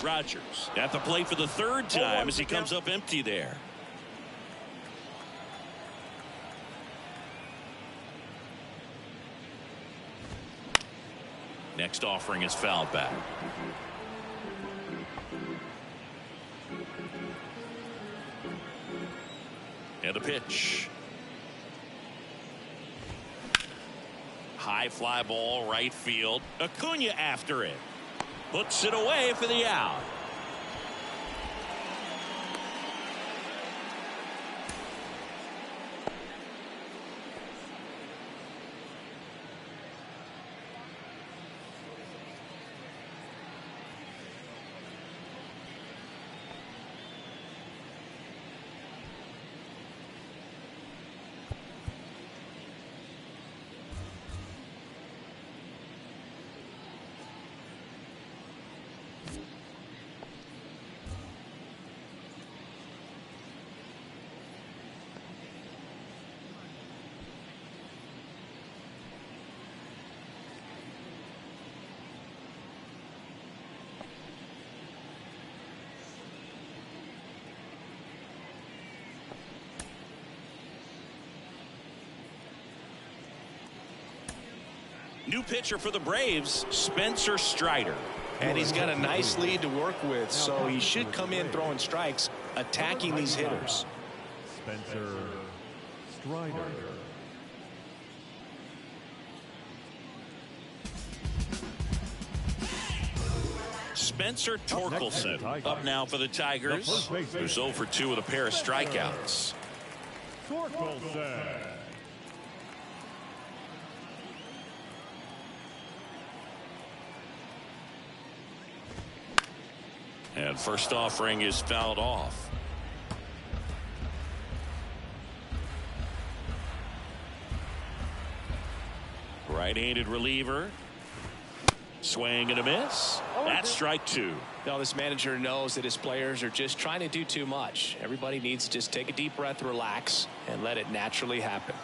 [SPEAKER 3] Rogers at the plate for the 3rd time as he comes up empty there. Next offering is fouled back. And a pitch. High fly ball right field. Acuna after it. Puts it away for the out. New pitcher for the Braves, Spencer Strider.
[SPEAKER 2] And he's got a nice lead to work with, so he should come in throwing strikes, attacking these hitters.
[SPEAKER 6] Spencer Strider.
[SPEAKER 3] Spencer Torkelson up now for the Tigers, who's 0 for 2 with a pair of strikeouts.
[SPEAKER 6] Torkelson.
[SPEAKER 3] And first offering is fouled off. Right-handed reliever. Swing and a miss. That's strike 2.
[SPEAKER 2] Now this manager knows that his players are just trying to do too much. Everybody needs to just take a deep breath, relax, and let it naturally happen.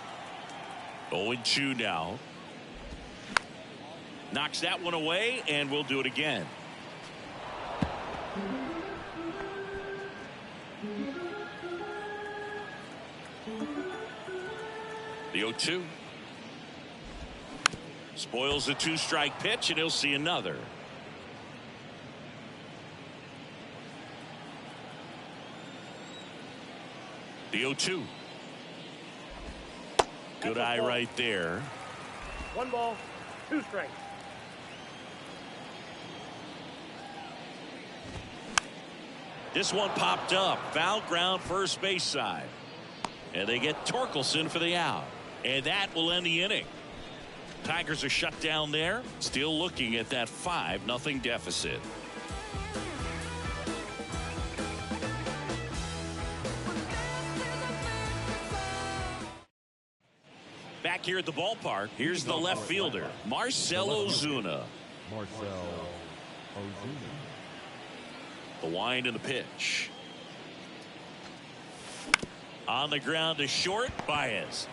[SPEAKER 3] 0-2 now. Knocks that one away, and we'll do it again. The 0-2. Spoils the 2-strike pitch, and he'll see another. The 0-2. Good eye right there.
[SPEAKER 7] 1 ball, 2 strikes.
[SPEAKER 3] This one popped up. Foul ground first base side. And they get Torkelson for the out. And that will end the inning. Tigers are shut down there. Still looking at that 5-0 deficit. Back here at the ballpark, here's the left fielder, Marcell Ozuna.
[SPEAKER 6] Marcell Ozuna.
[SPEAKER 3] The wind and the pitch. On the ground to short, Baez.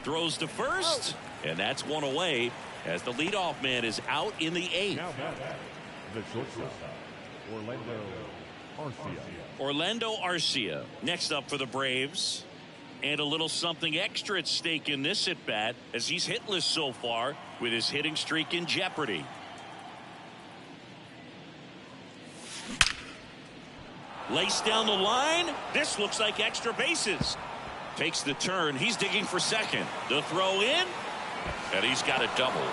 [SPEAKER 3] Throws to first, and that's one away as the leadoff man is out in the 8th.
[SPEAKER 6] Now back, the shortstop, Orlando Arcia.
[SPEAKER 3] Orlando Arcia next up for the Braves. And a little something extra at stake in this at bat as he's hitless so far with his hitting streak in jeopardy. Laced down the line. This looks like extra bases. Takes the turn. He's digging for second. The throw in. And he's got a double.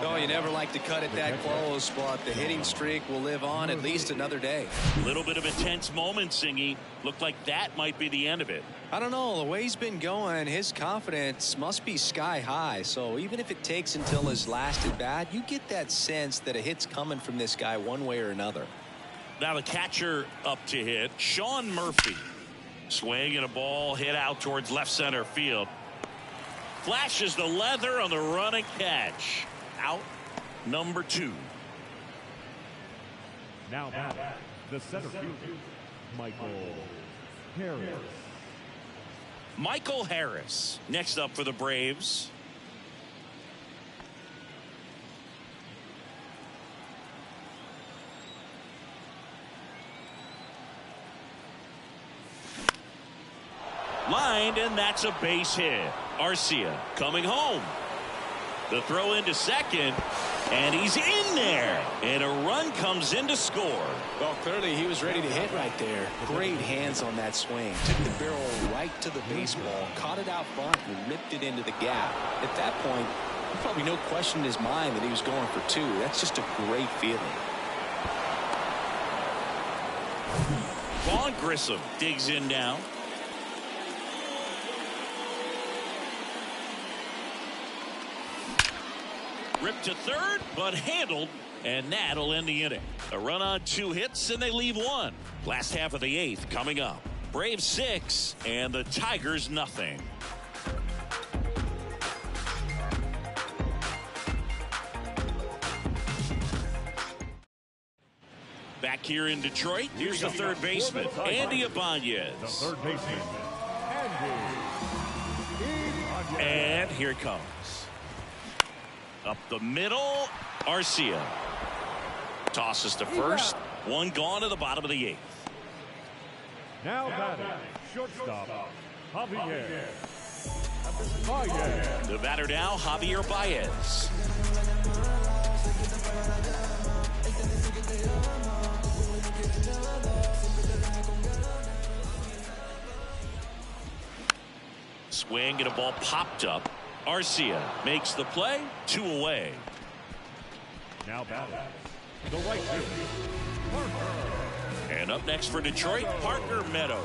[SPEAKER 2] Oh, you never like to cut it that close, but the hitting streak will live on at least another day.
[SPEAKER 3] Little bit of a tense moment, Singy. Looked like that might be the end of it.
[SPEAKER 2] I don't know. The way he's been going, his confidence must be sky high. So even if it takes until his last at bat, you get that sense that a hit's coming from this guy one way or another.
[SPEAKER 3] Now the catcher up to hit, Sean Murphy. Swing and a ball hit out towards left center field. Flashes the leather on the run and catch. Out number 2.
[SPEAKER 6] Now back, the center fielder, Michael Harris.
[SPEAKER 3] Michael Harris next up for the Braves. Lined, and that's a base hit. Arcia coming home. The throw into second, and he's in there. And a run comes in to score.
[SPEAKER 2] Well, clearly he was ready to hit right there. Great hands on that swing. Took the barrel right to the baseball, caught it out front, and ripped it into the gap. At that point, probably no question in his mind that he was going for 2. That's just a great feeling.
[SPEAKER 3] Vaughn Grissom digs in now. Ripped to third, but handled, and that'll end the inning. A run on 2 hits, and they leave 1. Last half of the 8th coming up. Braves 6, and the Tigers nothing. Back here in Detroit, here's the third baseman, Andy Ibanez.
[SPEAKER 6] The third baseman, Andy Ibanez.
[SPEAKER 3] And here it comes. Up the middle, Arcia. Tosses to first. 1 gone to the bottom of the 8th.
[SPEAKER 6] Now batting, shortstop, Javier Baez.
[SPEAKER 3] The batter now, Javier Baez. Swing and a ball popped up. Arcia makes the play. 2 away.
[SPEAKER 6] Now batting, the right fielder, Parker.
[SPEAKER 3] And up next for Detroit, Parker Meadows.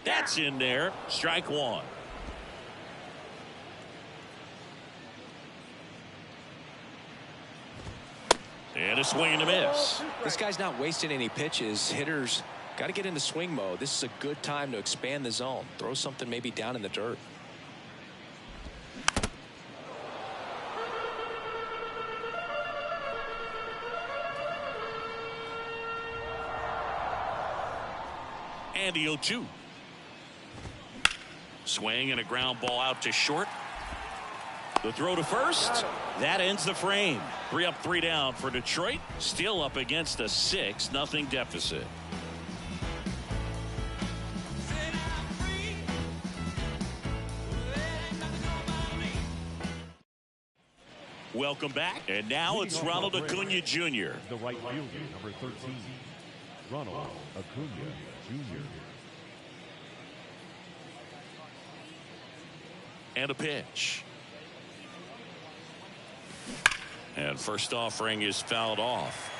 [SPEAKER 3] That's in there. Strike 1. And a swing and a miss.
[SPEAKER 2] This guy's not wasting any pitches. Hitters got to get into swing mode. This is a good time to expand the zone. Throw something maybe down in the dirt.
[SPEAKER 3] And the 0-2. Swing and a ground ball out to short. The throw to first. That ends the frame. 3 up, 3 down for Detroit. Still up against a 6-0 deficit. Welcome back. And now it's Ronald Acuna Jr.
[SPEAKER 6] The right fielder, number 13, Ronald Acuna Jr.
[SPEAKER 3] And a pitch. And first offering is fouled off.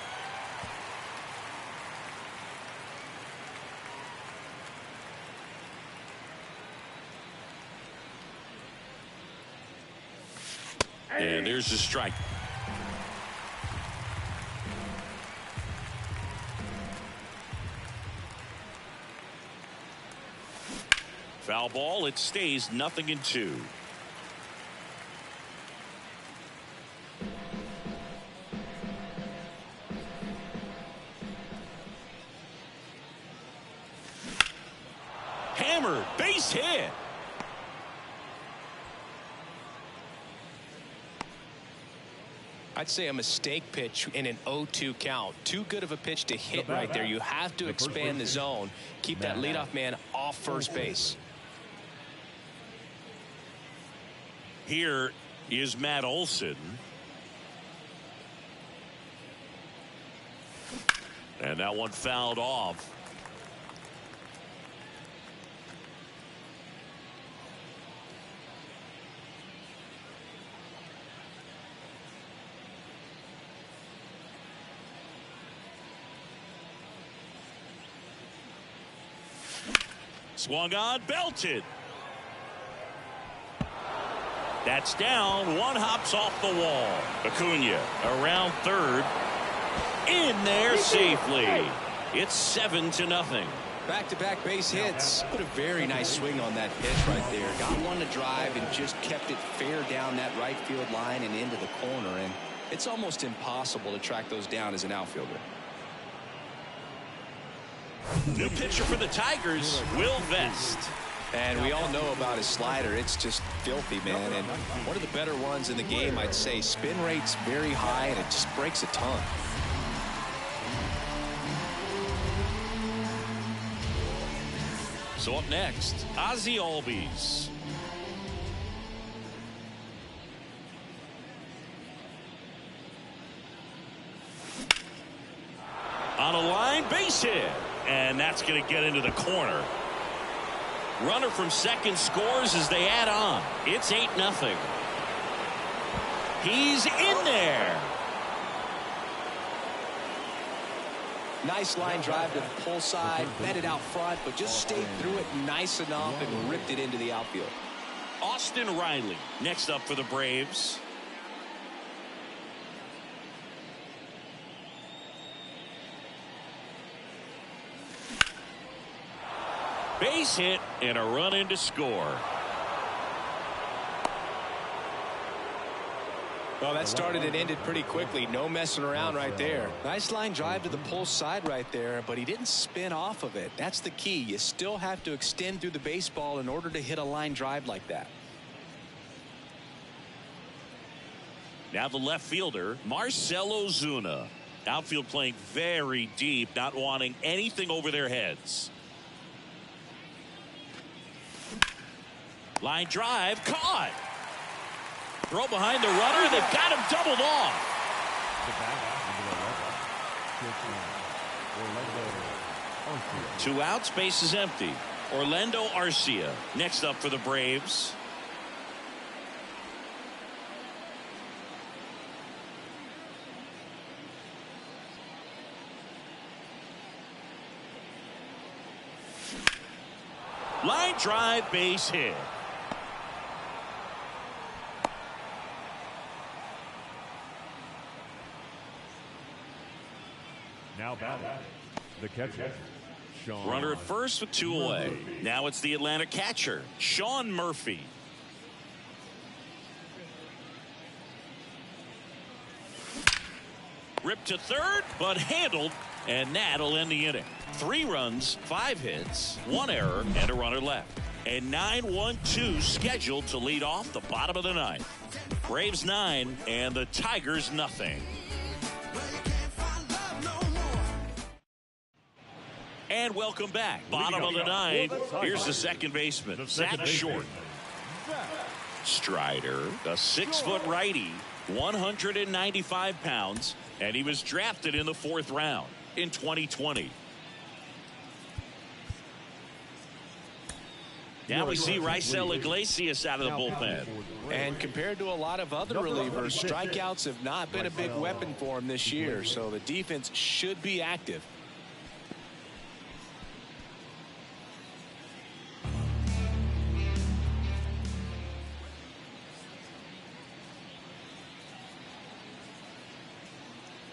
[SPEAKER 3] And there's the strike. Foul ball. It stays 0-2. Hammered, base hit.
[SPEAKER 2] I'd say a mistake pitch in an 0-2 count. Too good of a pitch to hit right there. You have to expand the zone. Keep that leadoff man off first base.
[SPEAKER 3] Here is Matt Olson. And that one fouled off. Swung on, belted. That's down. One hops off the wall. Acuna around third. In there safely. It's 7-0.
[SPEAKER 2] Back-to-back base hits. Put a very nice swing on that pitch right there. Got one to drive and just kept it fair down that right field line and into the corner. And it's almost impossible to track those down as an outfielder.
[SPEAKER 3] New pitcher for the Tigers, Will Vest.
[SPEAKER 2] And we all know about his slider. It's just filthy, man. And one of the better ones in the game, I'd say. Spin rate's very high, and it just breaks a ton.
[SPEAKER 3] So up next, Ozzie Albies. On a line, base hit. And that's going to get into the corner. Runner from second scores as they add on. It's 8-0. He's in there.
[SPEAKER 2] Nice line drive to the pull side, met it out front, but just stayed through it nice enough and ripped it into the outfield.
[SPEAKER 3] Austin Riley next up for the Braves. Base hit and a run in to score.
[SPEAKER 2] Well, that started and ended pretty quickly. No messing around right there. Nice line drive to the pull side right there, but he didn't spin off of it. That's the key. You still have to extend through the baseball in order to hit a line drive like that.
[SPEAKER 3] Now the left fielder, Marcell Ozuna. Outfield playing very deep, not wanting anything over their heads. Line drive, caught. Throw behind the runner. They've got him doubled off. Two outs, base is empty. Orlando Arcia next up for the Braves. Line drive, base hit.
[SPEAKER 6] Now batting, the catcher, Sean.
[SPEAKER 3] Runner at first with 2 away. Now it's the Atlanta catcher, Sean Murphy. Ripped to third, but handled, and that'll end the inning. 3 runs, 5 hits, 1 error, and a runner left. And 9-1-2 scheduled to lead off the bottom of the 9th. Braves 9 and the Tigers nothing. And welcome back. Bottom of the 9th. Here's the second baseman, Zach Short. Strider, a 6-foot righty, 195 pounds, and he was drafted in the 4th round in 2020. Now we see Raisel Iglesias out of the bullpen.
[SPEAKER 2] And compared to a lot of other relievers, strikeouts have not been a big weapon for him this year, so the defense should be active.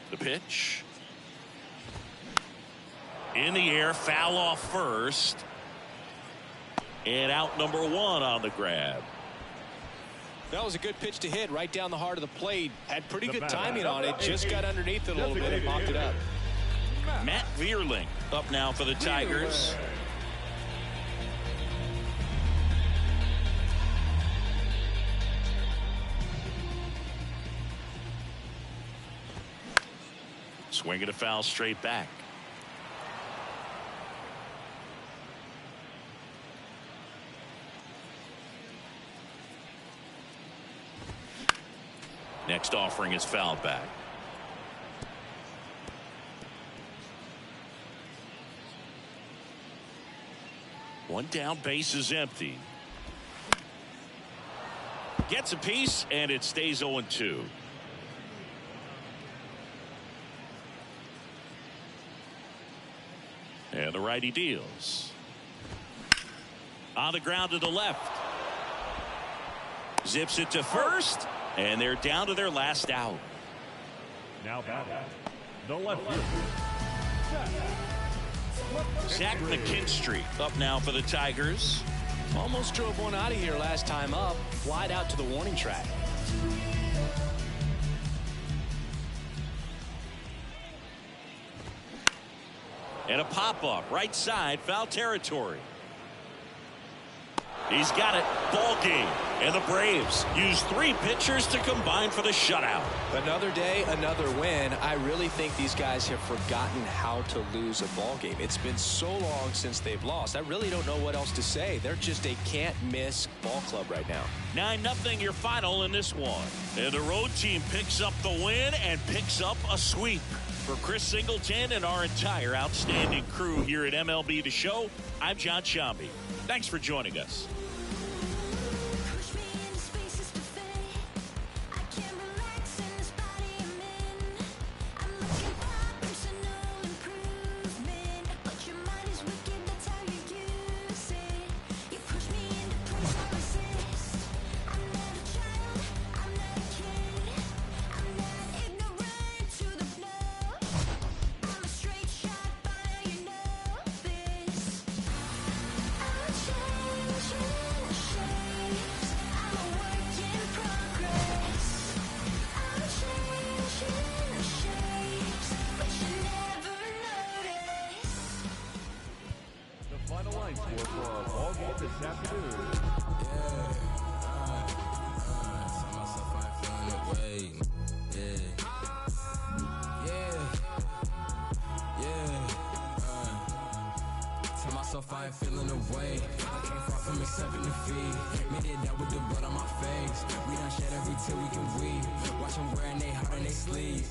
[SPEAKER 3] The pitch. In the air, foul off first. And out number 1 on the grab.
[SPEAKER 2] That was a good pitch to hit right down the heart of the plate. Had pretty good timing on it. Just got underneath it a little bit and popped it up.
[SPEAKER 3] Matt Vierling up now for the Tigers. Swinging a foul straight back. Next offering is fouled back. One down, base is empty. Gets a piece, and it stays 0-2. And the righty deals. On the ground to the left. Zips it to first, and they're down to their last out.
[SPEAKER 6] Now batting, the left fielder,
[SPEAKER 3] Zach McKinstry up now for the Tigers.
[SPEAKER 2] Almost drove one out of here last time up. Flied out to the warning track.
[SPEAKER 3] And a pop-up right side, foul territory. He's got it. Ball game. And the Braves use 3 pitchers to combine for the shutout.
[SPEAKER 2] Another day, another win. I really think these guys have forgotten how to lose a ball game. It's been so long since they've lost. I really don't know what else to say. They're just a can't-miss ball club right now.
[SPEAKER 3] 9-0 your final in this one. And the road team picks up the win and picks up a sweep. For Chris Singleton and our entire outstanding crew here at MLB The Show, I'm John Shambi. Thanks for joining us.
[SPEAKER 8] I ain't feeling away. I can't far from accepting the
[SPEAKER 5] feet. Made it out with the blood on my face. We done shed every tear we can weep. Watch them wearing they heart on their sleeve.